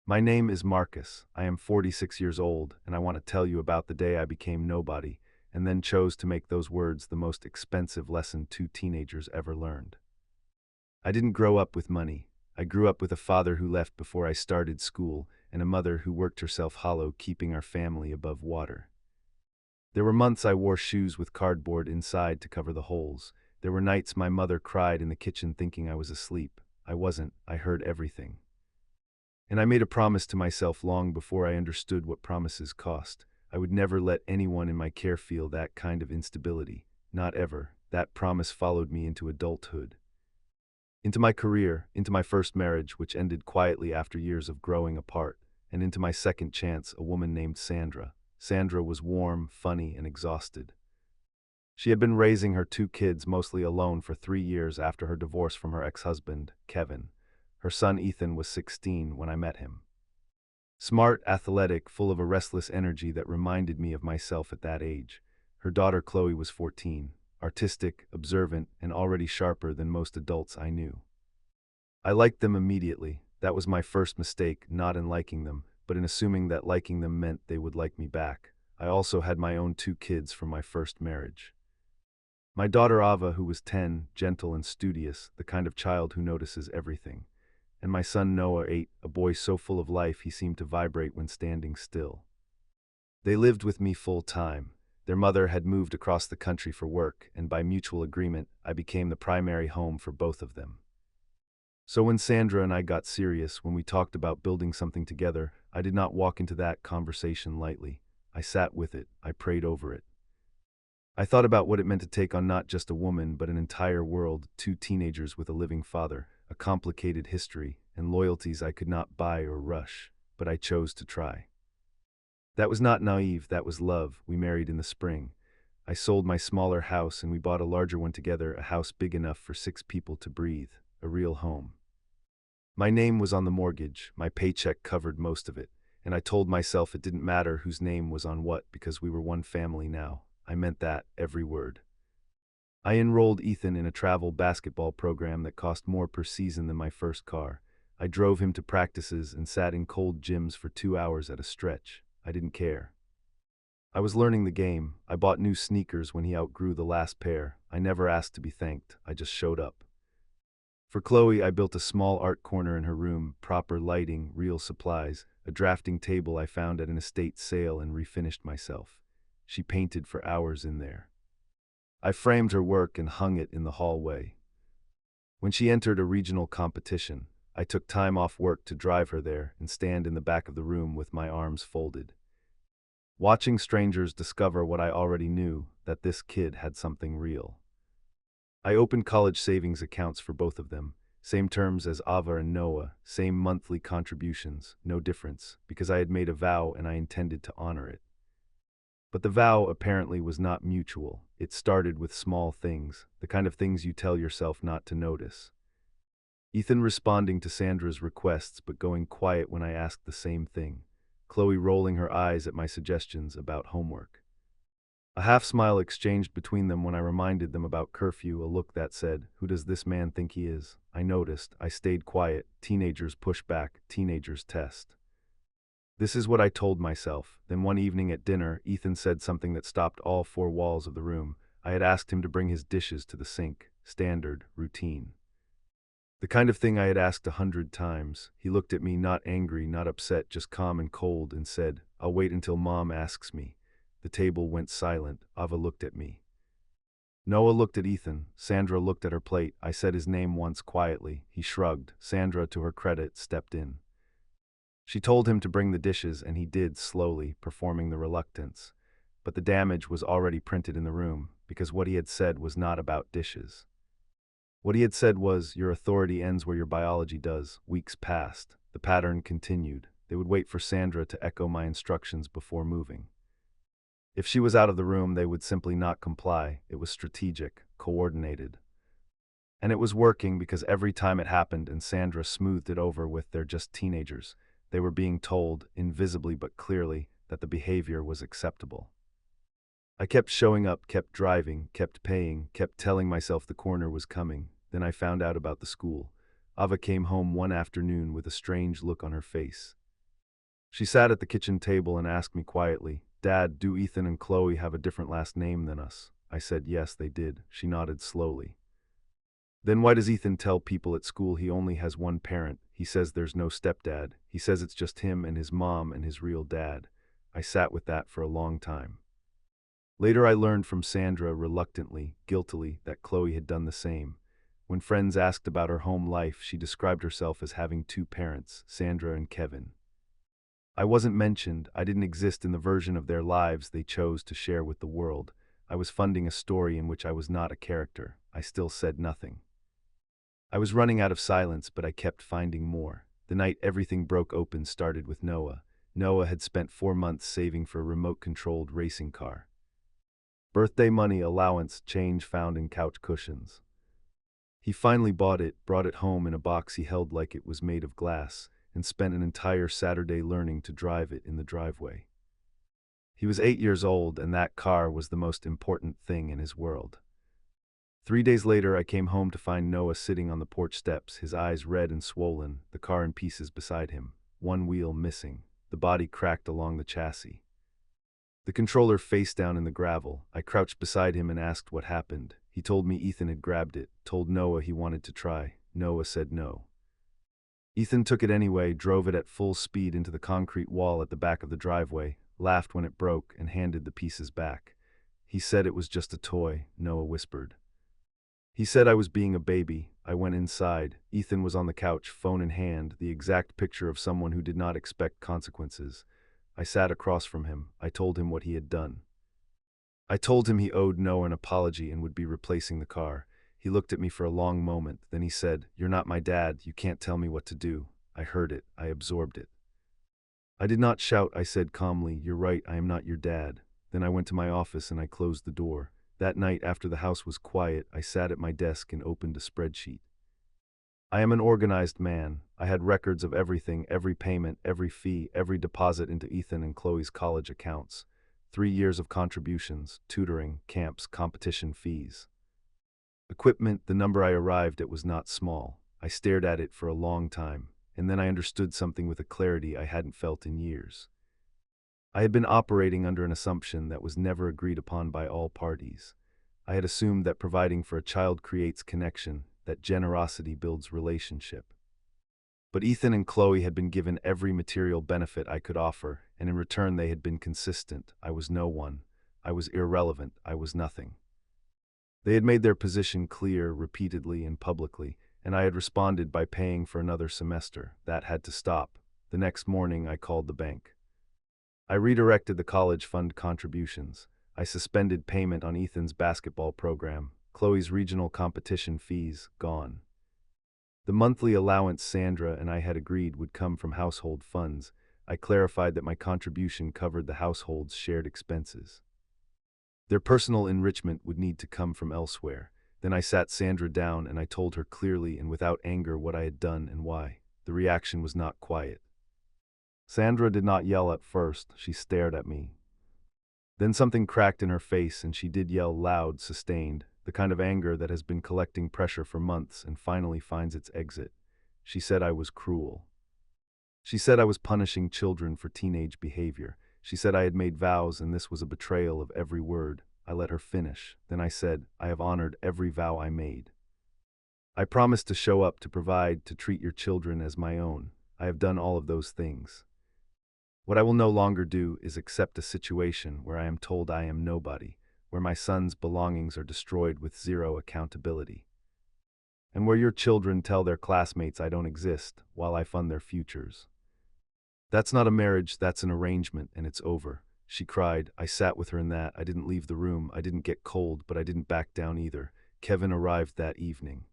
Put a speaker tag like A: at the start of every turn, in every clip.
A: My name is Marcus. I am 46 years old, and I want to tell you about the day I became nobody, and then chose to make those words the most expensive lesson two teenagers ever learned. I didn't grow up with money. I grew up with a father who left before I started school, and a mother who worked herself hollow keeping our family above water. There were months I wore shoes with cardboard inside to cover the holes. There were nights my mother cried in the kitchen thinking I was asleep. I wasn't. I heard everything. And I made a promise to myself long before I understood what promises cost. I would never let anyone in my care feel that kind of instability. Not ever. That promise followed me into adulthood. Into my career, into my first marriage, which ended quietly after years of growing apart, and into my second chance, a woman named Sandra. Sandra was warm, funny, and exhausted. She had been raising her two kids mostly alone for 3 years after her divorce from her ex-husband, Kevin. Her son Ethan was 16 when I met him. Smart, athletic, full of a restless energy that reminded me of myself at that age. Her daughter Chloe was 14, artistic, observant, and already sharper than most adults I knew. I liked them immediately. That was my first mistake, not in liking them, but in assuming that liking them meant they would like me back. I also had my own two kids from my first marriage. My daughter Ava, who was 10, gentle and studious, the kind of child who notices everything. And my son Noah, 8, a boy so full of life he seemed to vibrate when standing still. They lived with me full time. Their mother had moved across the country for work, and by mutual agreement, I became the primary home for both of them. So when Sandra and I got serious, when we talked about building something together, I did not walk into that conversation lightly. I sat with it, I prayed over it. I thought about what it meant to take on not just a woman, but an entire world, two teenagers with a living father, a complicated history, and loyalties I could not buy or rush, but I chose to try. That was not naive, that was love. We married in the spring. I sold my smaller house and we bought a larger one together, a house big enough for 6 people to breathe, a real home. My name was on the mortgage, my paycheck covered most of it, and I told myself it didn't matter whose name was on what because we were one family now. I meant that, every word. I enrolled Ethan in a travel basketball program that cost more per season than my first car. I drove him to practices and sat in cold gyms for 2 hours at a stretch. I didn't care. I was learning the game. I bought new sneakers when he outgrew the last pair. I never asked to be thanked. I just showed up. For Chloe, I built a small art corner in her room, proper lighting, real supplies, a drafting table I found at an estate sale and refinished myself. She painted for hours in there. I framed her work and hung it in the hallway. When she entered a regional competition, I took time off work to drive her there and stand in the back of the room with my arms folded. Watching strangers discover what I already knew, that this kid had something real. I opened college savings accounts for both of them, same terms as Ava and Noah, same monthly contributions, no difference, because I had made a vow and I intended to honor it. But the vow apparently was not mutual. It started with small things, the kind of things you tell yourself not to notice. Ethan responding to Sandra's requests but going quiet when I asked the same thing. Chloe rolling her eyes at my suggestions about homework. A half-smile exchanged between them when I reminded them about curfew, a look that said, "Who does this man think he is?" I noticed. I stayed quiet. Teenagers push back. Teenagers test. This is what I told myself. Then one evening at dinner, Ethan said something that stopped all 4 walls of the room. I had asked him to bring his dishes to the sink. Standard, routine. The kind of thing I had asked 100 times. He looked at me, not angry, not upset, just calm and cold, and said, "I'll wait until Mom asks me." The table went silent. Ava looked at me. Noah looked at Ethan. Sandra looked at her plate. I said his name once quietly. He shrugged. Sandra, to her credit, stepped in. She told him to bring the dishes, and he did, slowly, performing the reluctance. But the damage was already printed in the room, because what he had said was not about dishes. What he had said was, "Your authority ends where your biology does." Weeks passed. The pattern continued. They would wait for Sandra to echo my instructions before moving. If she was out of the room, they would simply not comply. It was strategic, coordinated. And it was working because every time it happened and Sandra smoothed it over with "they're just teenagers," they were being told, invisibly but clearly, that the behavior was acceptable. I kept showing up, kept driving, kept paying, kept telling myself the corner was coming. Then I found out about the school. Ava came home one afternoon with a strange look on her face. She sat at the kitchen table and asked me quietly, "Dad, do Ethan and Chloe have a different last name than us?" I said yes, they did. She nodded slowly. "Then why does Ethan tell people at school he only has one parent? He says there's no stepdad. He says it's just him and his mom and his real dad." I sat with that for a long time. Later I learned from Sandra, reluctantly, guiltily, that Chloe had done the same. When friends asked about her home life, she described herself as having two parents, Sandra and Kevin. I wasn't mentioned. I didn't exist in the version of their lives they chose to share with the world. I was funding a story in which I was not a character. I still said nothing. I was running out of silence, but I kept finding more. The night everything broke open started with Noah. Noah had spent 4 months saving for a remote-controlled racing car. Birthday money, allowance, change found in couch cushions. He finally bought it, brought it home in a box he held like it was made of glass, and spent an entire Saturday learning to drive it in the driveway. He was 8 years old, and that car was the most important thing in his world. 3 days later, I came home to find Noah sitting on the porch steps, his eyes red and swollen, the car in pieces beside him, one wheel missing, the body cracked along the chassis. The controller face down in the gravel. I crouched beside him and asked what happened. He told me Ethan had grabbed it, told Noah he wanted to try. Noah said no. Ethan took it anyway, drove it at full speed into the concrete wall at the back of the driveway, laughed when it broke, and handed the pieces back. He said it was just a toy, Noah whispered. He said I was being a baby. I went inside. Ethan was on the couch, phone in hand, the exact picture of someone who did not expect consequences. I sat across from him. I told him what he had done. I told him he owed Noah an apology and would be replacing the car. He looked at me for a long moment. Then he said, "You're not my dad. You can't tell me what to do." I heard it. I absorbed it. I did not shout. I said calmly, "You're right. I am not your dad." Then I went to my office and I closed the door. That night, after the house was quiet, I sat at my desk and opened a spreadsheet. I am an organized man. I had records of everything, every payment, every fee, every deposit into Ethan and Chloe's college accounts. 3 years of contributions, tutoring, camps, competition fees. Equipment, the number I arrived at was not small. I stared at it for a long time, and then I understood something with a clarity I hadn't felt in years. I had been operating under an assumption that was never agreed upon by all parties. I had assumed that providing for a child creates connection, that generosity builds relationship. But Ethan and Chloe had been given every material benefit I could offer, and in return they had been consistent. I was no one. I was irrelevant. I was nothing. They had made their position clear repeatedly and publicly, and I had responded by paying for another semester. That had to stop. The next morning I called the bank. I redirected the college fund contributions. I suspended payment on Ethan's basketball program. Chloe's regional competition fees, gone. The monthly allowance Sandra and I had agreed would come from household funds. I clarified that my contribution covered the household's shared expenses. Their personal enrichment would need to come from elsewhere. Then I sat Sandra down and I told her clearly and without anger what I had done and why. The reaction was not quiet. Sandra did not yell at first. She stared at me. Then something cracked in her face and she did yell loud, sustained, the kind of anger that has been collecting pressure for months and finally finds its exit. She said I was cruel. She said I was punishing children for teenage behavior. She said I had made vows and this was a betrayal of every word. I let her finish. Then I said, I have honored every vow I made. I promised to show up, to provide, to treat your children as my own. I have done all of those things. What I will no longer do is accept a situation where I am told I am nobody, where my son's belongings are destroyed with zero accountability, and where your children tell their classmates I don't exist while I fund their futures. That's not a marriage, that's an arrangement, and it's over. She cried. I sat with her in that. I didn't leave the room. I didn't get cold, but I didn't back down either. Kevin arrived that evening.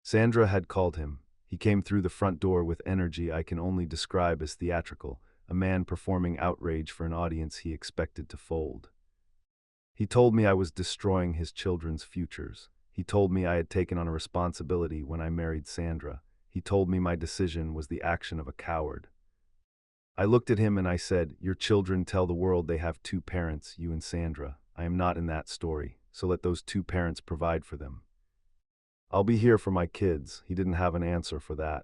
A: Sandra had called him. He came through the front door with energy I can only describe as theatrical, a man performing outrage for an audience he expected to fold. He told me I was destroying his children's futures. He told me I had taken on a responsibility when I married Sandra. He told me my decision was the action of a coward. I looked at him and I said, your children tell the world they have two parents, you and Sandra. I am not in that story, so let those two parents provide for them. I'll be here for my kids. He didn't have an answer for that.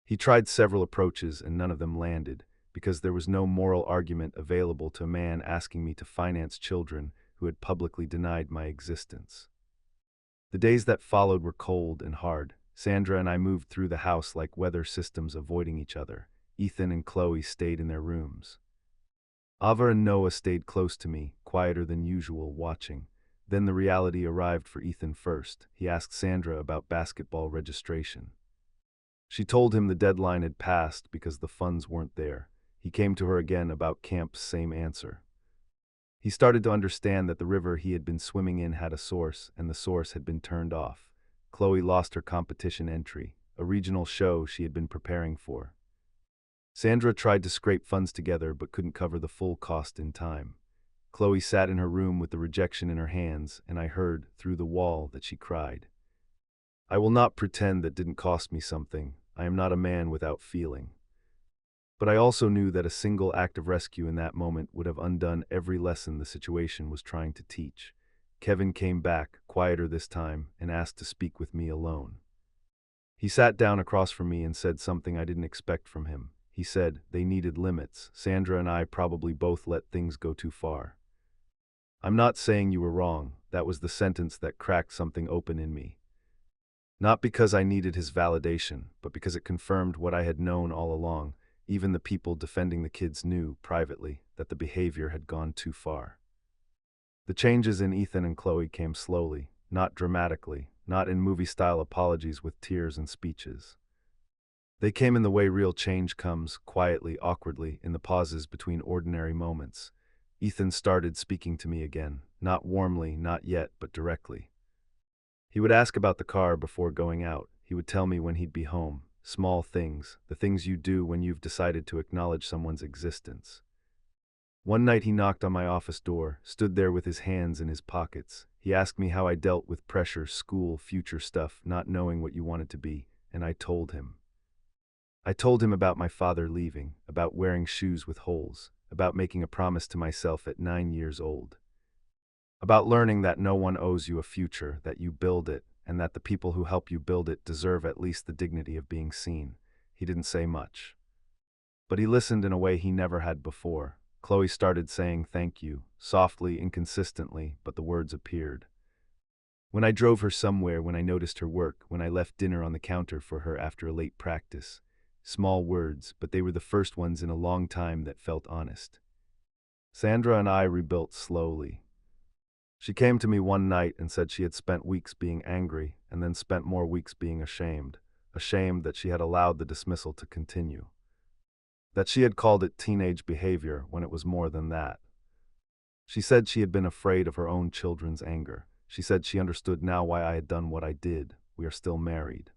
A: He tried several approaches and none of them landed, because there was no moral argument available to a man asking me to finance children who had publicly denied my existence. The days that followed were cold and hard. Sandra and I moved through the house like weather systems avoiding each other. Ethan and Chloe stayed in their rooms. Ava and Noah stayed close to me, quieter than usual, watching. Then the reality arrived for Ethan first. He asked Sandra about basketball registration. She told him the deadline had passed because the funds weren't there. He came to her again about camp's same answer. He started to understand that the river he had been swimming in had a source, and the source had been turned off. Chloe lost her competition entry, a regional show she had been preparing for. Sandra tried to scrape funds together but couldn't cover the full cost in time. Chloe sat in her room with the rejection in her hands, and I heard, through the wall, that she cried. I will not pretend that didn't cost me something. I am not a man without feeling. But I also knew that a single act of rescue in that moment would have undone every lesson the situation was trying to teach. Kevin came back, quieter this time, and asked to speak with me alone. He sat down across from me and said something I didn't expect from him. He said they needed limits. Sandra and I probably both let things go too far. I'm not saying you were wrong. That was the sentence that cracked something open in me. Not because I needed his validation, but because it confirmed what I had known all along. Even the people defending the kids knew, privately, that the behavior had gone too far. The changes in Ethan and Chloe came slowly, not dramatically, not in movie-style apologies with tears and speeches. They came in the way real change comes, quietly, awkwardly, in the pauses between ordinary moments. Ethan started speaking to me again, not warmly, not yet, but directly. He would ask about the car before going out. He would tell me when he'd be home. Small things, the things you do when you've decided to acknowledge someone's existence. One night he knocked on my office door, stood there with his hands in his pockets. He asked me how I dealt with pressure, school, future stuff, not knowing what you wanted to be, and I told him. I told him about my father leaving, about wearing shoes with holes, about making a promise to myself at 9 years old. About learning that no one owes you a future, that you build it, and that the people who help you build it deserve at least the dignity of being seen. He didn't say much. But he listened in a way he never had before. Chloe started saying thank you, softly, inconsistently, but the words appeared. When I drove her somewhere, when I noticed her work, when I left dinner on the counter for her after a late practice. Small words, but they were the first ones in a long time that felt honest. Sandra and I rebuilt slowly. She came to me one night and said she had spent weeks being angry and then spent more weeks being ashamed that she had allowed the dismissal to continue. That she had called it teenage behavior when it was more than that. She said she had been afraid of her own children's anger. She said she understood now why I had done what I did. We are still married.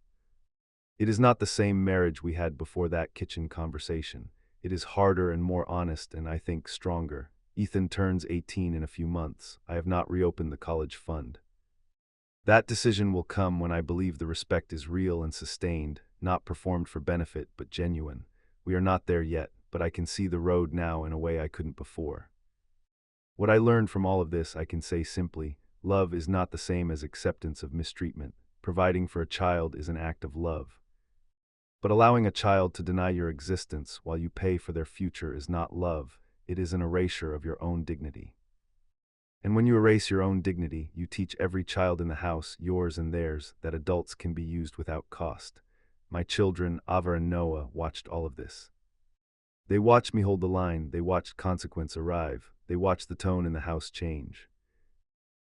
A: It is not the same marriage we had before that kitchen conversation. It is harder and more honest and, I think, stronger. Ethan turns 18 in a few months. I have not reopened the college fund. That decision will come when I believe the respect is real and sustained, not performed for benefit, but genuine. We are not there yet, but I can see the road now in a way I couldn't before. What I learned from all of this, I can say simply, love is not the same as acceptance of mistreatment. Providing for a child is an act of love. But allowing a child to deny your existence while you pay for their future is not love. It is an erasure of your own dignity. And when you erase your own dignity, you teach every child in the house, yours and theirs, that adults can be used without cost. My children, Ava and Noah, watched all of this. They watched me hold the line, they watched consequence arrive, they watched the tone in the house change.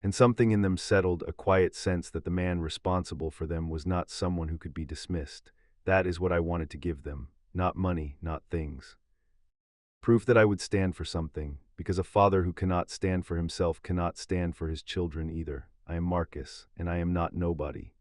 A: And something in them settled, a quiet sense that the man responsible for them was not someone who could be dismissed. That is what I wanted to give them, not money, not things. Proof that I would stand for something, because a father who cannot stand for himself cannot stand for his children either. I am Marcus, and I am not nobody.